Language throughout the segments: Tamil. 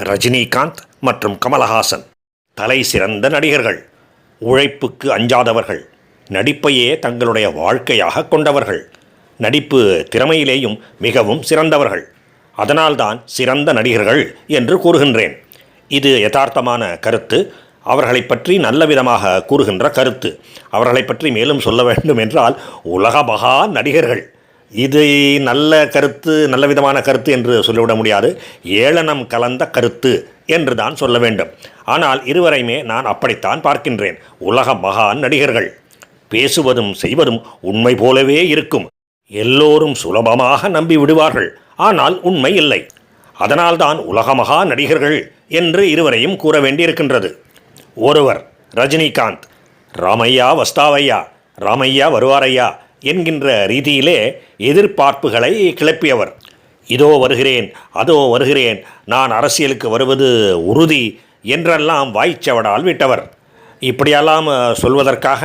ரஜினிகாந்த் மற்றும் கமலஹாசன் தலை சிறந்த நடிகர்கள். உழைப்புக்கு அஞ்சாதவர்கள். நடிப்பையே தங்களுடைய வாழ்க்கையாக கொண்டவர்கள். நடிப்பு திறமையிலேயும் மிகவும் சிறந்தவர்கள். அதனால்தான் சிறந்த நடிகர்கள் என்று கூறுகின்றேன். இது யதார்த்தமான கருத்து. அவர்களை பற்றி நல்ல விதமாக கூறுகின்ற கருத்து. அவர்களை பற்றி மேலும் சொல்ல வேண்டும் என்றால் உலக மகா நடிகர்கள். இது நல்ல கருத்து, நல்ல விதமான கருத்து என்று சொல்லிவிட முடியாது. ஏளனம் கலந்த கருத்து என்று தான் சொல்ல வேண்டும். ஆனால் இருவரையுமே நான் அப்படித்தான் பார்க்கின்றேன். உலக மகா நடிகர்கள். பேசுவதும் செய்வதும் உண்மை போலவே இருக்கும். எல்லோரும் சுலபமாக நம்பி விடுவார்கள். ஆனால் உண்மை இல்லை. அதனால்தான் உலக மகா நடிகர்கள் என்று இருவரையும் கூற வேண்டியிருக்கின்றது. ஒருவர் ரஜினிகாந்த். ராமையா வஸ்தாவையா, ராமையா வருவாரையா என்கின்ற ரீதியிலே எதிர்பார்ப்புகளை கிளப்பியவர். இதோ வருகிறேன், அதோ வருகிறேன், நான் அரசியலுக்கு வருவது உறுதி என்றெல்லாம் வாய்ச்சவடால் விட்டவர். இப்படியெல்லாம் சொல்வதற்காக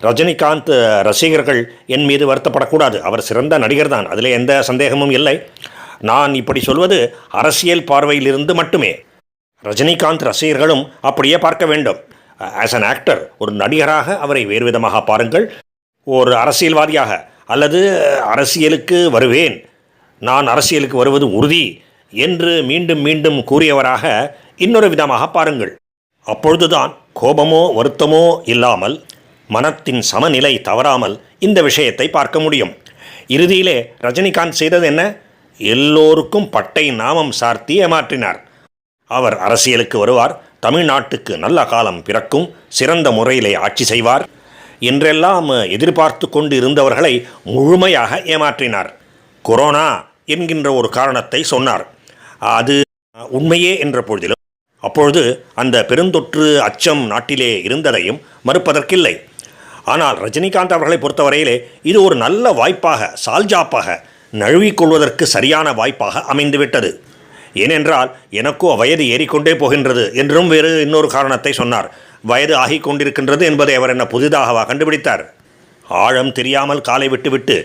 ரஜினிகாந்த் ரசிகர்கள் என் மீது வருத்தப்படக்கூடாது. அவர் சிறந்த நடிகர் தான், அதில் எந்த சந்தேகமும் இல்லை. நான் இப்படி சொல்வது அரசியல் பார்வையிலிருந்து மட்டுமே. ரஜினிகாந்த் ரசிகர்களும் அப்படியே பார்க்க வேண்டும். ஆஸ் அன் ஆக்டர், ஒரு நடிகராக அவரை வேறு விதமாக பாருங்கள். ஒரு அரசியல்வாதியாக அல்லது அரசியலுக்கு வருவேன், நான் அரசியலுக்கு வருவது உறுதி என்று மீண்டும் மீண்டும் கூறியவராக இன்னொரு விதமாக பாருங்கள். அப்பொழுதுதான் கோபமோ வருத்தமோ இல்லாமல், மனத்தின் சமநிலை தவறாமல் இந்த விஷயத்தை பார்க்க முடியும். இறுதியிலே ரஜினிகாந்த் செய்தது என்ன? எல்லோருக்கும் பட்டை நாமம் சார்த்தி ஏமாற்றினார். அவர் அரசியலுக்கு வருவார், தமிழ்நாட்டுக்கு நல்ல காலம் பிறக்கும், சிறந்த முறையிலே ஆட்சி செய்வார் என்றெல்லாம் எதிர்பார்த்து கொண்டு இருந்தவர்களை முழுமையாக ஏமாற்றினார். கொரோனா என்கின்ற ஒரு காரணத்தை சொன்னார். அது உண்மையே என்ற பொழுதிலும் அப்பொழுது அந்த பெருந்தொற்று அச்சம் நாட்டிலே இருந்ததையும் மறுப்பதற்கில்லை. ஆனால் ரஜினிகாந்த் அவர்களை பொறுத்தவரையிலே இது ஒரு நல்ல வாய்ப்பாக, சால்ஜாப்பாக, நழுவிக்கொள்வதற்கு சரியான வாய்ப்பாக அமைந்துவிட்டது. ஏனென்றால் எனக்கோ வயது ஏறிக்கொண்டே போகின்றது என்றும் வேறு இன்னொரு காரணத்தை சொன்னார். வயது ஆகிக் கொண்டிருக்கின்றது என்பதை அவர் என்ன புதிதாகவா கண்டுபிடித்தார்? ஆழம் தெரியாமல் காலை விட்டுவிட்டு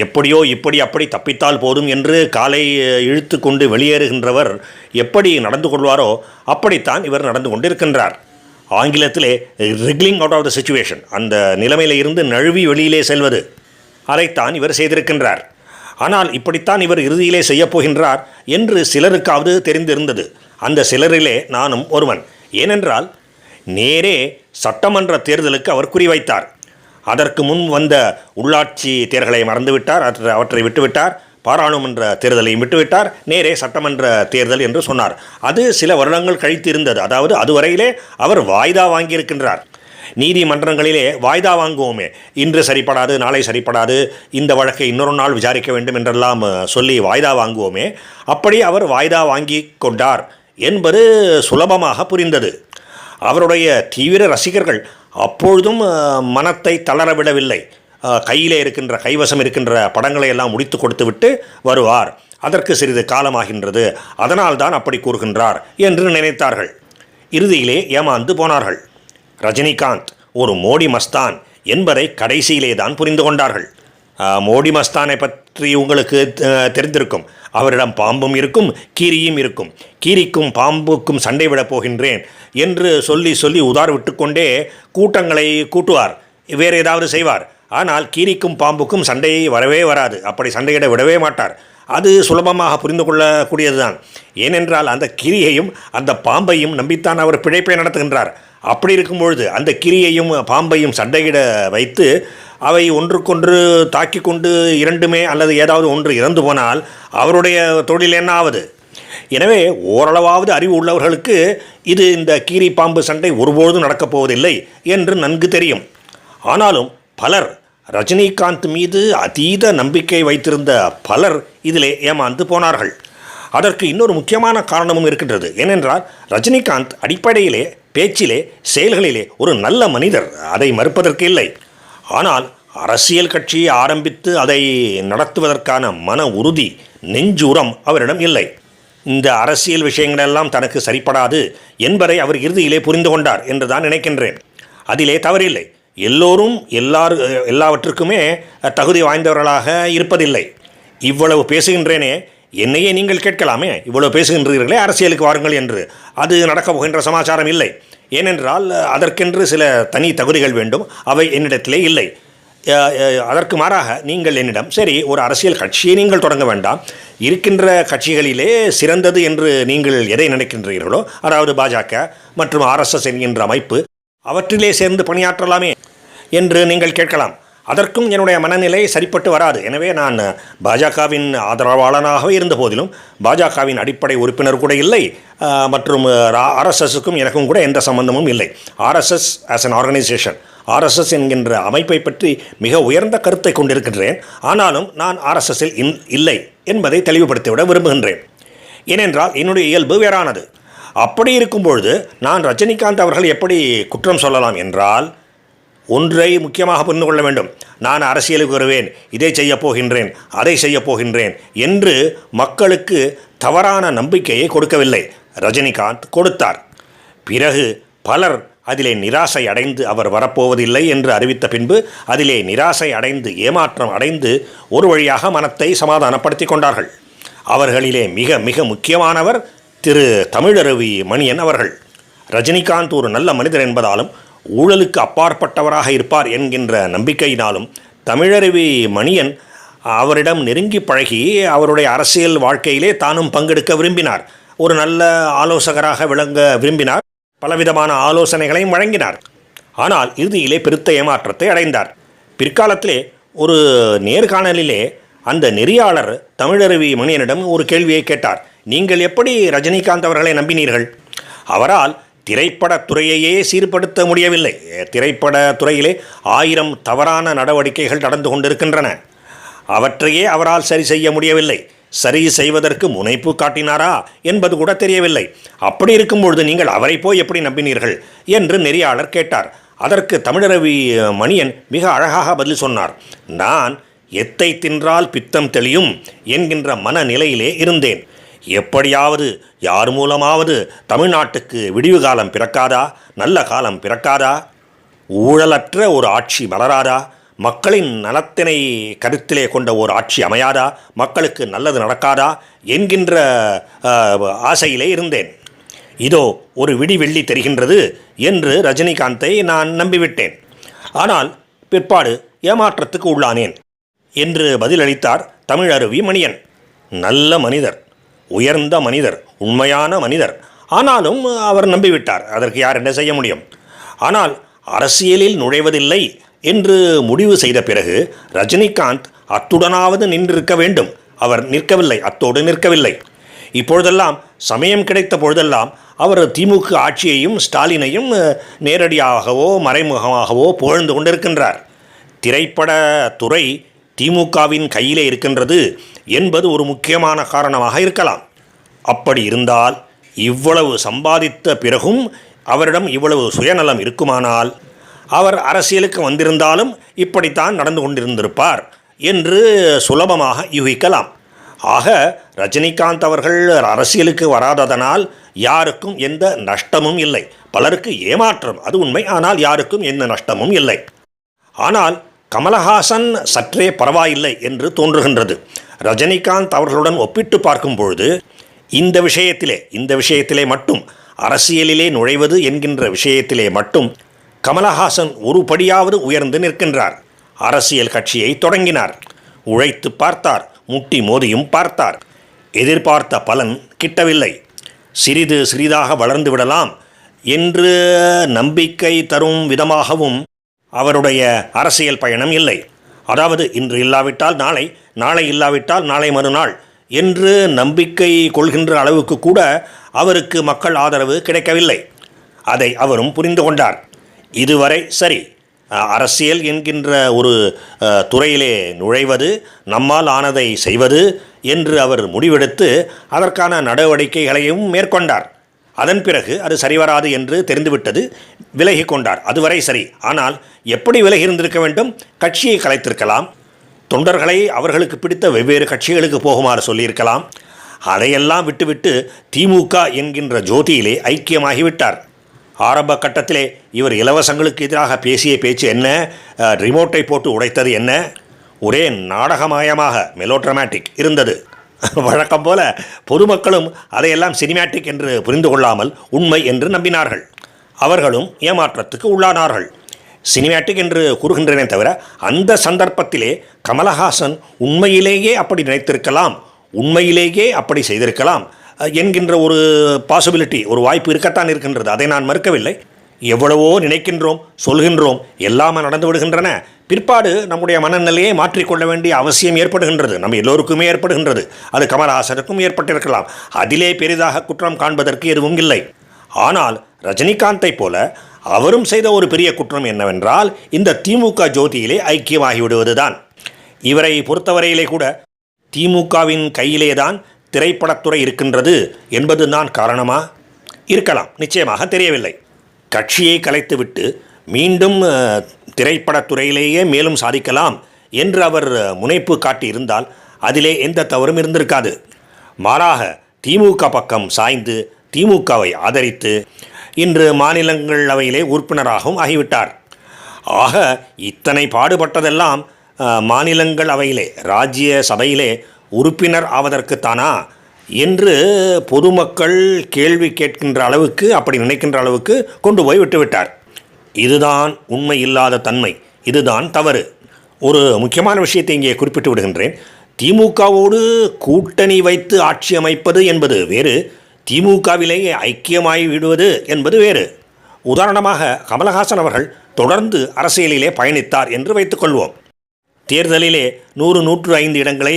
எப்படியோ இப்படி அப்படி தப்பித்தால் போதும் என்று காலை இழுத்து கொண்டு வெளியேறுகின்றவர் எப்படி நடந்து கொள்வாரோ அப்படித்தான் இவர் நடந்து கொண்டிருக்கின்றார். ஆங்கிலத்திலே ரிக்லிங் அவுட் ஆஃப் த சிச்சுவேஷன், அந்த நிலைமையில் இருந்து நழுவி வெளியிலே செல்வது, அதைத்தான் இவர் செய்திருக்கின்றார். ஆனால் இப்படித்தான் இவர் இறுதியிலே செய்யப்போகின்றார் என்று சிலருக்காவது தெரிந்திருந்தது. அந்த சிலரிலே நானும் ஒருவன். ஏனென்றால் நேரே சட்டமன்ற தேர்தலுக்கு அவர் குறிவைத்தார். அதற்கு முன் வந்த உள்ளாட்சி தேர்தலை மறந்துவிட்டார், அவற்றை விட்டுவிட்டார். பாராளுமன்ற தேர்தலையும் விட்டுவிட்டார். நேரே சட்டமன்ற தேர்தல் என்று சொன்னார். அது சில வருடங்கள் கழித்து இருந்தது. அதாவது அதுவரையிலே அவர் வாய்தா வாங்கியிருக்கின்றார். நீதிமன்றங்களிலே வாய்தா வாங்குவோமே, இன்று சரிப்படாது, நாளை சரிப்படாது, இந்த வழக்கை இன்னொரு நாள் விசாரிக்க வேண்டும் என்றெல்லாம் சொல்லி வாய்தா வாங்குவோமே, அப்படி அவர் வாய்தா வாங்கி கொண்டார் என்பது சுலபமாக புரிந்தது. அவருடைய தீவிர ரசிகர்கள் அப்பொழுதும் மனத்தை தளரவிடவில்லை. கையிலே இருக்கின்ற, கைவசம் இருக்கின்ற படங்களை எல்லாம் முடித்து கொடுத்து விட்டு வருவார், அதற்கு சிறிது காலமாகின்றது, அதனால்தான் அப்படி கூறுகின்றார் என்று நினைத்தார்கள். இறுதியிலே ஏமாந்து போனார்கள். ரஜினிகாந்த் ஒரு மோடி மஸ்தான் என்பதை கடைசியிலே தான் புரிந்து கொண்டார்கள். மோடி மஸ்தானை பற்றி உங்களுக்கு தெரிந்திருக்கும். அவரிடம் பாம்பும் இருக்கும், கீரியும் இருக்கும். கீரிக்கும் பாம்புக்கும் சண்டை விடப் போகின்றேன் என்று சொல்லி சொல்லி உதார் விட்டுக்கொண்டே கூட்டங்களை கூட்டுவார், வேறு ஏதாவது செய்வார். ஆனால் கீரிக்கும் பாம்புக்கும் சண்டை வரவே வராது. அப்படி சண்டையிட விடவே மாட்டார். அது சுலபமாக புரிந்து கொள்ளக்கூடியது தான். ஏனென்றால் அந்த கிரியையும் அந்த பாம்பையும் நம்பித்தான் அவர் பிழைப்பை நடத்துகின்றார். அப்படி இருக்கும்பொழுது அந்த கிரியையும் பாம்பையும் சண்டையிட வைத்து அவை ஒன்றுக்கொன்று தாக்கி கொண்டு இரண்டுமே அல்லது ஏதாவது ஒன்று இறந்து போனால் அவருடைய தொழில் என்ன ஆவது? எனவே ஓரளவாவது அறிவு உள்ளவர்களுக்கு இது இந்த கீரி பாம்பு சண்டை ஒருபொழுதும் நடக்கப் போவதில்லை என்று நன்கு தெரியும். ஆனாலும் பலர், ரஜினிகாந்த் மீது அதீத நம்பிக்கை வைத்திருந்த பலர் இதிலே ஏமாந்து போனார்கள். அதற்கு இன்னொரு முக்கியமான காரணமும் இருக்கின்றது. ஏனென்றால் ரஜினிகாந்த் அடிப்படையிலே, பேச்சிலே, செயல்களிலே ஒரு நல்ல மனிதர், அதை மறுப்பதற்கு இல்லை. ஆனால் அரசியல் கட்சியை ஆரம்பித்து அதை நடத்துவதற்கான மன உறுதி, நெஞ்சுரம் அவரிடம் இல்லை. இந்த அரசியல் விஷயங்களெல்லாம் தனக்கு சரிப்படாது என்பதை அவர் இறுதியிலே புரிந்து கொண்டார் என்று தான் நினைக்கின்றேன். அதிலே தவறில்லை. எல்லோரும் எல்லாவற்றுக்குமே தகுதி வாய்ந்தவர்களாக இருப்பதில்லை. இவ்வளவு பேசுகின்றேனே, என்னையே நீங்கள் கேட்கலாமே, இவ்வளோ பேசுகின்றீர்களே அரசியலுக்கு வாருங்கள் என்று. அது நடக்கப் போகின்ற சமாச்சாரம் இல்லை. ஏனென்றால் அதற்கென்று சில தனி தகுதிகள் வேண்டும். அவை என்னிடத்திலே இல்லை. அதற்கு மாறாக நீங்கள் என்னிடம், சரி, ஒரு அரசியல் கட்சியை நீங்கள் தொடங்க வேண்டாம், இருக்கின்ற கட்சிகளிலே சிறந்தது என்று நீங்கள் எதை நினைக்கின்றீர்களோ, அதாவது பாஜக மற்றும் ஆர்எஸ்எஸ் என்கின்ற அமைப்பு, அவற்றிலே சேர்ந்து பணியாற்றலாமே என்று நீங்கள் கேட்கலாம். அதற்கும் என்னுடைய மனநிலை சரிப்பட்டு வராது. எனவே நான் பாஜகவின் ஆதரவாளனாகவே இருந்த போதிலும் பாஜகவின் அடிப்படை உறுப்பினர் கூட இல்லை, மற்றும் ஆர்எஸ்எஸ்க்கும் எனக்கும் கூட எந்த சம்பந்தமும் இல்லை. RSS as an organisation, RSS என்கின்ற அமைப்பை பற்றி மிக உயர்ந்த கருத்தை கொண்டிருக்கின்றேன். ஆனாலும் நான் ஆர்எஸ்எஸ்ஸில் இல்லை என்பதை தெளிவுபடுத்திவிட விரும்புகின்றேன். ஏனென்றால் என்னுடைய இயல்பு வேறானது. அப்படி இருக்கும்பொழுது நான் ரஜினிகாந்த் அவர்கள் எப்படி குற்றம் சொல்லலாம் என்றால், ஒன்றை முக்கியமாக புரிந்து கொள்ள வேண்டும். நான் அரசியலுக்கு வருவேன், இதை செய்யப் போகின்றேன், அதை செய்யப் போகின்றேன் என்று மக்களுக்கு தவறான நம்பிக்கையை கொடுக்கவில்லை. ரஜினிகாந்த் கொடுத்தார். பிறகு பலர் அதிலே நிராசை அடைந்து அவர் வரப்போவதில்லை என்று அறிவித்த பின்பு அதிலே நிராசை அடைந்து ஏமாற்றம் அடைந்து ஒரு வழியாக மனத்தை சமாதானப்படுத்தி கொண்டார்கள். அவர்களிலே மிக மிக முக்கியமானவர் திரு தமிழருவி மணியன் அவர்கள். ரஜினிகாந்த் ஒரு நல்ல மனிதர் என்பதாலும் ஊழலுக்கு அப்பாற்பட்டவராக இருப்பார் என்கின்ற நம்பிக்கையினாலும் தமிழருவி மணியன் அவரிடம் நெருங்கி பழகி அவருடைய அரசியல் வாழ்க்கையிலே தானும் பங்கெடுக்க விரும்பினார். ஒரு நல்ல ஆலோசகராக விளங்க விரும்பினார். பலவிதமான ஆலோசனைகளையும் வழங்கினார். ஆனால் இறுதியிலே பெருத்த ஏமாற்றத்தை அடைந்தார். பிற்காலத்திலே ஒரு நேர்காணலிலே அந்த நெறியாளர் தமிழருவி மணியனிடம் ஒரு கேள்வியை கேட்டார். நீங்கள் எப்படி ரஜினிகாந்த் அவர்களை நம்பினீர்கள்? அவரால் திரைப்படத்துறையையே சீர்படுத்த முடியவில்லை. திரைப்படத்துறையிலே 1000 தவறான நடவடிக்கைகள் நடந்து கொண்டிருக்கின்றன. அவற்றையே அவரால் சரி செய்ய முடியவில்லை. சரி செய்வதற்கு முனைப்பு காட்டினாரா என்பது கூட தெரியவில்லை. அப்படி இருக்கும்பொழுது நீங்கள் அவரை போய் எப்படி நம்பினீர்கள் என்று நெறியாளர் கேட்டார். அதற்கு தமிழருவி மணியன் மிக அழகாக பதில் சொன்னார். நான் எத்தை தின்றால் பித்தம் தெளியும் என்கின்ற மனநிலையிலே இருந்தேன். எப்படியாவது யார் மூலமாவது தமிழ்நாட்டுக்கு விடிவு காலம் பிறக்காதா, நல்ல காலம் பிறக்காதா, ஊழலற்ற ஒரு ஆட்சி மலராதா, மக்களின் நலத்தினை கருத்திலே கொண்ட ஒரு ஆட்சி அமையாதா, மக்களுக்கு நல்லது நடக்காதா என்கின்ற ஆசையிலே இருந்தேன். இதோ ஒரு விடிவெள்ளி தெரிகின்றது என்று ரஜினிகாந்தை நான் நம்பிவிட்டேன். ஆனால் பிற்பாடு ஏமாற்றத்துக்கு உள்ளானேன் என்று பதிலளித்தார் தமிழருவி மணியன். நல்ல மனிதர், உயர்ந்த மனிதர், உண்மையான மனிதர். ஆனாலும் அவர் நம்பிவிட்டார். அதற்கு யார் என்ன செய்ய முடியும்? ஆனால் அரசியலில் நுழைவதில்லை என்று முடிவு செய்த பிறகு ரஜினிகாந்த் அத்துடனாவது நின்றிருக்க வேண்டும். அவர் நிற்கவில்லை, அத்தோடு நிற்கவில்லை. இப்பொழுதெல்லாம் சமயம் கிடைத்த பொழுதெல்லாம் அவர் திமுக ஆட்சியையும் ஸ்டாலினையும் நேரடியாகவோ மறைமுகமாகவோ புகழ்ந்து கொண்டிருக்கின்றார். திரைப்படத்துறை திமுகவின் கையிலே இருக்கின்றது என்பது ஒரு முக்கியமான காரணமாக இருக்கலாம். அப்படி இருந்தால் இவ்வளவு சம்பாதித்த பிறகும் அவரிடம் இவ்வளவு சுயநலம் இருக்குமானால் அவர் அரசியலுக்கு வந்திருந்தாலும் இப்படித்தான் நடந்து கொண்டிருந்திருப்பார் என்று சுலபமாக யூகிக்கலாம். ஆக ரஜினிகாந்த் அவர்கள் அரசியலுக்கு வராததனால் யாருக்கும் எந்த நஷ்டமும் இல்லை. பலருக்கு ஏமாற்றம், அது உண்மை. ஆனால் யாருக்கும் எந்த நஷ்டமும் இல்லை. ஆனால் கமலஹாசன் சற்றே பரவாயில்லை என்று தோன்றுகின்றது. ரஜினிகாந்த் அவர்களுடன் ஒப்பிட்டு பார்க்கும் பொழுது இந்த விஷயத்திலே மட்டும், அரசியலிலே நுழைவது என்கின்ற விஷயத்திலே மட்டும் கமலஹாசன் ஒரு படியாவது உயர்ந்து நிற்கின்றார். அரசியல் கட்சியை தொடங்கினார், உழைத்து பார்த்தார், முட்டி மோதியும் பார்த்தார். எதிர்பார்த்த பலன் கிட்டவில்லை. சிறிது சிறிதாக வளர்ந்து விடலாம் என்று நம்பிக்கை தரும் விதமாகவும் அவருடைய அரசியல் பயணம் இல்லை. அதாவது இன்று இல்லாவிட்டால் நாளை, நாளை இல்லாவிட்டால் நாளை மறுநாள் என்று நம்பிக்கை கொள்கின்ற அளவுக்கு கூட அவருக்கு மக்கள் ஆதரவு கிடைக்கவில்லை. அதை அவரும் புரிந்து கொண்டார். இதுவரை சரி, அரசியல் என்கின்ற ஒரு துறையிலே நுழைவது, நம்மால் ஆனதை செய்வது என்று அவர் முடிவெடுத்து அதற்கான நடவடிக்கைகளையும் மேற்கொண்டார். அதன் பிறகு அது சரிவராது என்று தெரிந்துவிட்டது, விலகி கொண்டார். அதுவரை சரி. ஆனால் எப்படி விலகி இருந்திருக்க வேண்டும்? கட்சியை கலைத்திருக்கலாம், தொண்டர்களை அவர்களுக்கு பிடித்த வெவ்வேறு கட்சிகளுக்கு போகுமாறு சொல்லியிருக்கலாம். அதையெல்லாம் விட்டுவிட்டு திமுக என்கின்ற ஜோதியிலே ஐக்கியமாகிவிட்டார். ஆரம்ப கட்டத்திலே இவர் இலவசங்களுக்கு எதிராக பேசிய பேச்சு என்ன, ரிமோட்டை போட்டு உடைத்தது என்ன, ஒரே நாடகமயமாக மெலோட்ரமேட்டிக் இருந்தது. வழக்கம் போல பொதுமக்களும் அதையெல்லாம் சினிமேட்டிக் என்று புரிந்து கொள்ளாமல் உண்மை என்று நம்பினார்கள். அவர்களும் ஏமாற்றத்துக்கு உள்ளானார்கள். சினிமேட்டிக் என்று கூறுகின்றனே தவிர அந்த சந்தர்ப்பத்திலே கமலஹாசன் உண்மையிலேயே அப்படி நினைத்திருக்கலாம், உண்மையிலேயே அப்படி செய்திருக்கலாம் என்கின்ற ஒரு பாசிபிலிட்டி, ஒரு வாய்ப்பு இருக்கத்தான் இருக்கின்றது. அதை நான் மறுக்கவில்லை. எவ்வளவோ நினைக்கின்றோம், சொல்கின்றோம், எல்லாமே நடந்து விடுகின்றன. பிற்பாடு நம்முடைய மனநிலையை மாற்றிக்கொள்ள வேண்டிய அவசியம் ஏற்படுகின்றது. நம்ம எல்லோருக்குமே ஏற்படுகின்றது. அது கமலஹாசனுக்கும் ஏற்பட்டிருக்கலாம். அதிலே பெரிதாக குற்றம் காண்பதற்கு எதுவும் இல்லை. ஆனால் ரஜினிகாந்தை போல அவரும் செய்த ஒரு பெரிய குற்றம் என்னவென்றால் இந்த திமுக ஜோதியிலே ஐக்கியமாகிவிடுவதுதான். இவரை பொறுத்தவரையிலே கூட திமுகவின் கையிலேதான் திரைப்படத்துறை இருக்கின்றது என்பதுதான் காரணமா? இருக்கலாம், நிச்சயமாக தெரியவில்லை. கட்சியை கலைத்துவிட்டு மீண்டும் திரைப்படத்துறையிலேயே மேலும் சாதிக்கலாம் என்று அவர் முனைப்பு காட்டியிருந்தால் அதிலே எந்த தவறும் இருந்திருக்காது. மாறாக திமுக பக்கம் சாய்ந்து திமுகவை ஆதரித்து இன்று மாநிலங்களவையிலே உறுப்பினராகவும் ஆகிவிட்டார். ஆக இத்தனை பாடுபட்டதெல்லாம் மாநிலங்களவையிலே, ராஜ்ய சபையிலே உறுப்பினர் ஆவதற்குத்தானா என்று பொதுமக்கள் கேள்வி கேட்கின்ற அளவுக்கு, அப்படி நினைக்கின்ற அளவுக்கு கொண்டு போய் விட்டுவிட்டார். இதுதான் உண்மை இல்லாத தன்மை, இதுதான் தவறு. ஒரு முக்கியமான விஷயத்தை இங்கே குறிப்பிட்டு விடுகின்றேன். திமுகவோடு கூட்டணி வைத்து ஆட்சி அமைப்பது என்பது வேறு, திமுகவிலேயே ஐக்கியமாகி விடுவது என்பது வேறு. உதாரணமாக கமலஹாசன் அவர்கள் தொடர்ந்து அரசியலிலே பயணித்தார் என்று வைத்துக்கொள்வோம். தேர்தலிலே 100-105 இடங்களை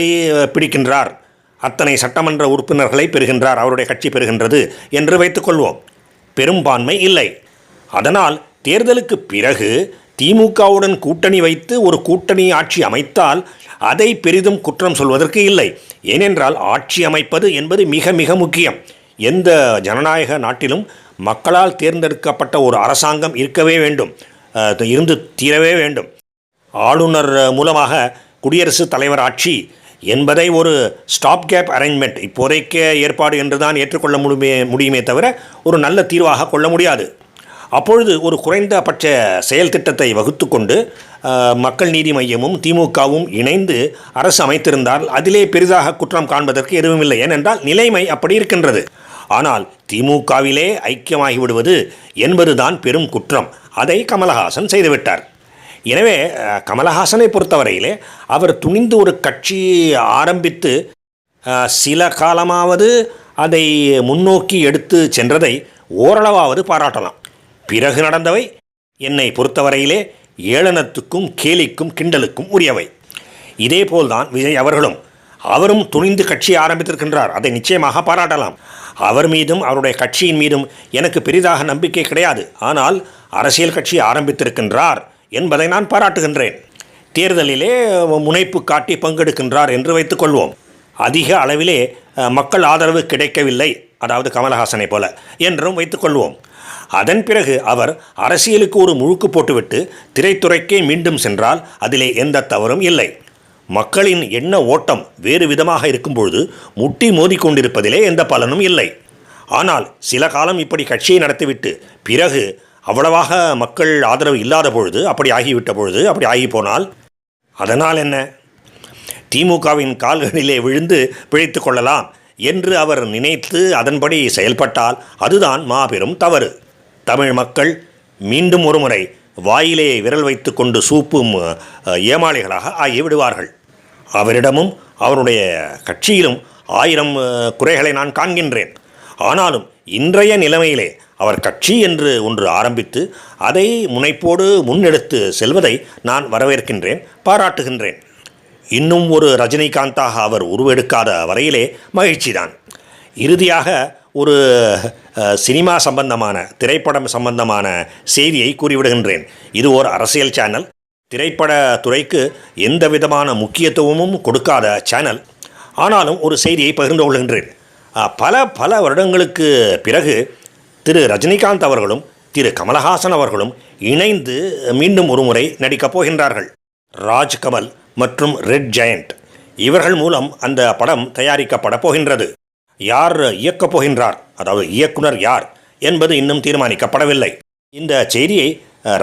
பிடிக்கின்றார், அத்தனை சட்டமன்ற உறுப்பினர்களை பெறுகின்றார், அவருடைய கட்சி பெறுகின்றது என்று வைத்துக்கொள்வோம். பெரும்பான்மை இல்லை. அதனால் தேர்தலுக்கு பிறகு திமுகவுடன் கூட்டணி வைத்து ஒரு கூட்டணி ஆட்சி அமைத்தால் அதை பெரிதும் குற்றம் சொல்வதற்கு இல்லை. ஏனென்றால் ஆட்சி அமைப்பது என்பது மிக மிக முக்கியம். எந்த ஜனநாயக நாட்டிலும் மக்களால் தேர்ந்தெடுக்கப்பட்ட ஒரு அரசாங்கம் இருக்கவே வேண்டும், இருந்து தீரவே வேண்டும். ஆளுநர் மூலமாக குடியரசுத் தலைவர் ஆட்சி என்பதை ஒரு ஸ்டாப் கேப் அரேஞ்ச்மெண்ட், இப்போதைக்கு ஏற்பாடு என்று தான் ஏற்றுக்கொள்ள முடியுமே தவிர ஒரு நல்ல தீர்வாக கொள்ள முடியாது. அப்பொழுது ஒரு குறைந்தபட்ச செயல் திட்டத்தை வகுத்து கொண்டு மக்கள் நீதி மையமும் திமுகவும் இணைந்து அரசு அமைத்திருந்தால் அதிலே பெரிதாக குற்றம் காண்பதற்கு எதுவும் இல்லை. ஏனென்றால் நிலைமை அப்படி இருக்கின்றது. ஆனால் திமுகவிலே ஐக்கியமாகிவிடுவது என்பதுதான் பெரும் குற்றம். அதை கமலஹாசன் செய்துவிட்டார். எனவே கமலஹாசனை பொறுத்தவரையிலே அவர் துணிந்து ஒரு கட்சி ஆரம்பித்து சில காலமாவது அதை முன்னோக்கி எடுத்து சென்றதை ஓரளவாவது பாராட்டலாம். பிறகு நடந்தவை என்னை பொறுத்தவரையிலே ஏளனத்துக்கும் கேலிக்கும் கிண்டலுக்கும் உரியவை. இதேபோல்தான் விஜய் அவரும் துணிந்து கட்சி ஆரம்பித்திருக்கின்றார், அதை நிச்சயமாக பாராட்டலாம். அவர் மீதும் அவருடைய கட்சியின் மீதும் எனக்கு பெரிதாக நம்பிக்கை கிடையாது. ஆனால் அரசியல் கட்சி ஆரம்பித்திருக்கின்றார் என்பதை நான் பாராட்டுகின்றேன். தேர்தலிலே முனைப்பு காட்டி பங்கெடுக்கின்றார் என்று வைத்துக்கொள்வோம். அதிக அளவிலே மக்கள் ஆதரவு கிடைக்கவில்லை, அதாவது கமலஹாசனை போல என்றும் வைத்துக்கொள்வோம். அதன் பிறகு அவர் அரசியலுக்கு ஒரு முழுக்கு போட்டுவிட்டு திரைத்துறைக்கே மீண்டும் சென்றால் அதிலே எந்த தவறும் இல்லை. மக்களின் எண்ண ஓட்டம் வேறு விதமாக இருக்கும்பொழுது முட்டி மோதி கொண்டிருப்பதிலே எந்த பலனும் இல்லை. ஆனால் சில காலம் இப்படி கட்சியை நடத்திவிட்டு பிறகு அவ்வளவாக மக்கள் ஆதரவு இல்லாத பொழுது, அப்படி ஆகிவிட்ட பொழுது, அப்படி ஆகி போனால் அதனால் என்ன, திமுகவின் கால்களிலே விழுந்து பிழைத்து கொள்ளலாம் என்று அவர் நினைத்து அதன்படி செயல்பட்டால் அதுதான் மாபெரும் தவறு. தமிழ் மக்கள் மீண்டும் ஒருமுறை வாயிலே விரல் வைத்து கொண்டு சூப்பும் ஏமாளிகளாக ஆகிவிடுவார்கள். அவரிடமும் அவருடைய கட்சியிலும் 1000 குறைகளை நான் காண்கின்றேன். ஆனாலும் இன்றைய நிலைமையிலே அவர் கட்சி என்று ஒன்று ஆரம்பித்து அதை முனைப்போடு முன்னெடுத்து செல்வதை நான் வரவேற்கின்றேன், பாராட்டுகின்றேன். இன்னும் ஒரு ரஜினிகாந்தாக அவர் உருவெடுக்காத வரையிலே மகிழ்ச்சிதான். இறுதியாக ஒரு சினிமா சம்பந்தமான, திரைப்படம் சம்பந்தமான செய்தியை கூறிவிடுகின்றேன். இது ஒரு அரசியல் சேனல், திரைப்பட துறைக்கு எந்த விதமான முக்கியத்துவமும் கொடுக்காத சேனல். ஆனாலும் ஒரு செய்தியை பகிர்ந்து கொள்கின்றேன். பல வருடங்களுக்கு பிறகு திரு ரஜினிகாந்த் அவர்களும் திரு கமலஹாசன் அவர்களும் இணைந்து மீண்டும் ஒரு முறை நடிக்கப் போகின்றார்கள். ராஜ்கமல் மற்றும் ரெட் ஜெயண்ட் இவர்கள் மூலம் அந்த படம் தயாரிக்கப்பட போகின்றது. யார் இயக்கப் போகின்றார், அதாவது இயக்குனர் யார் என்பது இன்னும் தீர்மானிக்கப்படவில்லை. இந்த செய்தியை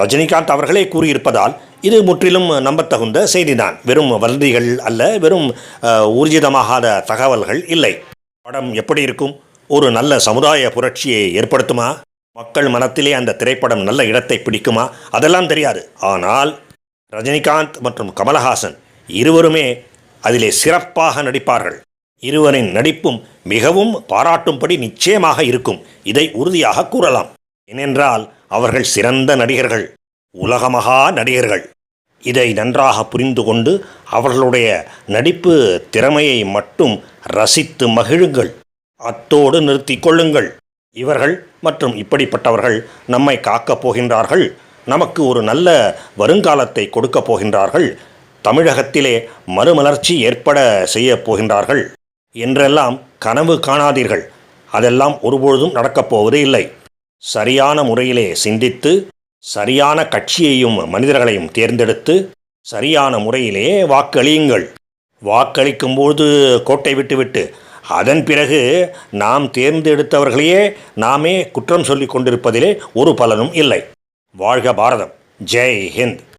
ரஜினிகாந்த் அவர்களே கூறியிருப்பதால் இது முற்றிலும் நம்பத்தகுந்த செய்திதான். வெறும் வதந்திகள் அல்ல, வெறும் ஊர்ஜிதமாகாத தகவல்கள் இல்லை. படம் எப்படி இருக்கும்? ஒரு நல்ல சமுதாய புரட்சியை ஏற்படுத்துமா? மக்கள் மனத்திலே அந்த திரைப்படம் நல்ல இடத்தை பிடிக்குமா? அதெல்லாம் தெரியாது. ஆனால் ரஜினிகாந்த் மற்றும் கமலஹாசன் இருவருமே அதிலே சிறப்பாக நடிப்பார்கள். இருவரின் நடிப்பும் மிகவும் பாராட்டும்படி நிச்சயமாக இருக்கும். இதை உறுதியாக கூறலாம். ஏனென்றால் அவர்கள் சிறந்த நடிகர்கள், உலகமகா நடிகர்கள். இதை நன்றாக புரிந்து கொண்டு அவர்களுடைய நடிப்பு திறமையை மட்டும் ரசித்து மகிழுங்கள். அத்தோடு நிறுத்திக் கொள்ளுங்கள். இவர்கள் மற்றும் இப்படிப்பட்டவர்கள் நம்மை காக்கப் போகின்றார்கள், நமக்கு ஒரு நல்ல வருங்காலத்தை கொடுக்கப் போகின்றார்கள், தமிழகத்திலே மறுமலர்ச்சி ஏற்பட செய்யப் போகின்றார்கள் என்றெல்லாம் கனவு காணாதீர்கள். அதெல்லாம் ஒருபொழுதும் நடக்கப் போவது இல்லை. சரியான முறையிலே சிந்தித்து, சரியான கட்சியையும் மனிதர்களையும் தேர்ந்தெடுத்து, சரியான முறையிலே வாக்களியுங்கள். வாக்களிக்கும்போது கோட்டை விட்டுவிட்டு அதன் பிறகு நாம் தேர்ந்தெடுத்தவர்களையே நாமே குற்றம் சொல்லிக் கொண்டிருப்பதிலே ஒரு பலனும் இல்லை. வாழ்க பாரதம். ஜெய் ஹிந்த்.